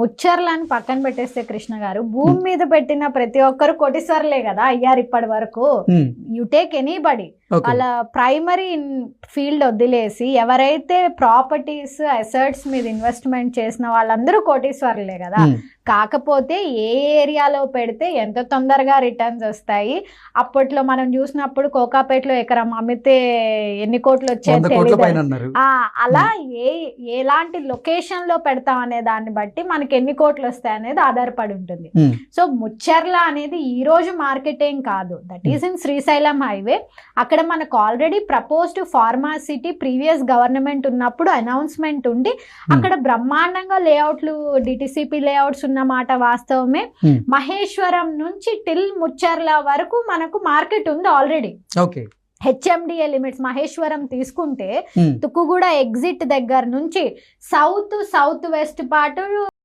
ముచ్చర్లని పక్కన పెట్టేస్తే కృష్ణ గారు, భూమి మీద పెట్టిన ప్రతి ఒక్కరు కోటీశ్వర్లే కదా అయ్యారు ఇప్పటి వరకు. యు టేక్ ఎనీబడి, వాళ్ళ ప్రైమరీ ఫీల్డ్ వదిలేసి ఎవరైతే ప్రాపర్టీస్ అసెట్స్ మీద ఇన్వెస్ట్మెంట్ చేసిన వాళ్ళందరూ కోటీశ్వర్లే కదా. కాకపోతే ఏ ఏరియాలో పెడితే ఎంత తొందరగా రిటర్న్స్ వస్తాయి. అప్పట్లో మనం చూసినప్పుడు కోకాపేటలో ఎకరం అమ్మితే ఎన్ని కోట్లు వచ్చాయో తెలియదు. అలా ఎలాంటి లొకేషన్ లో పెడతాం అనే దాన్ని బట్టి మనకి ఎన్ని కోట్లు వస్తాయి అనేది ఆధారపడి ఉంటుంది. సో ముచ్చర్ల అనేది ఈ రోజు మార్కెట్ ఏం కాదు, that is in Srisailam highway. అక్కడ మనకు already proposed pharma city previous government ఉన్నప్పుడు అనౌన్స్మెంట్ ఉండి అక్కడ బ్రహ్మాండంగా లేఅవుట్లు డిటిసిపి లేఅవుట్స్ ఉన్నమాట వాస్తవమే. మహేశ్వరం నుంచి టిల్ ముచ్చర్ల వరకు మనకు మార్కెట్ ఉంది ఆల్రెడీ. హెచ్ఎండిఏ లిమిట్స్ మహేశ్వరం తీసుకుంటే తుక్కుగూడ ఎగ్జిట్ దగ్గర నుంచి సౌత్ వెస్ట్ పార్ట్